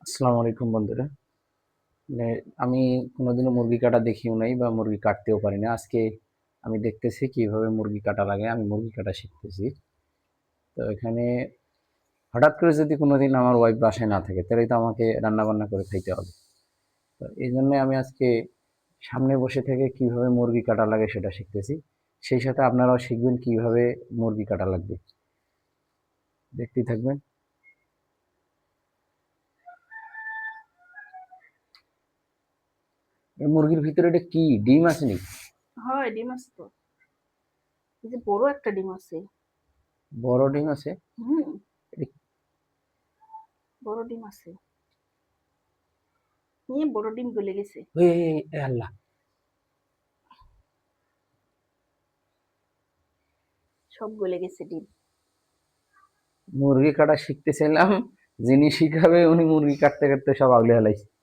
আসসালামু আলাইকুম বন্ধুরা। মানে আমি কোনোদিনও মুরগি কাটা দেখিও নাই বা মুরগি কাটতেও পারি না। আজকে আমি দেখতেছি কিভাবে মুরগি কাটা লাগে। আমি মুরগি কাটা শিখতেছি। তো এখানে হঠাৎ করে যদি কোনোদিন আমার ওয়াইফ বাসায় না থাকে তাহলে তো আমাকে রান্না বান্না করে খাইতে হবে। তো এই জন্য আমি আজকে সামনে বসে থেকে কিভাবে মুরগি কাটা লাগে সেটা শিখতেছি। সেই সাথে আপনারাও শিখবেন কিভাবে মুরগি কাটা লাগবে। দেখতেই থাকবেন। এই মুরগির ভিতরে এটা কি ডিম আছে নাকি? হয়, ডিম আছে তো। এই যে বড় একটা ডিম আছে। বড় ডিম আছে? হুম, এটা- বড় ডিম আছে। নিয়ে বড় ডিম গলে গেছে। এ আল্লাহ! সব গলে গেছে ডিম। মুরগি কাটা শিখতেছিলাম, যিনি শিখাবে উনি মুরগি কাটতে কাটতে সব আগলে ফেলাইছে।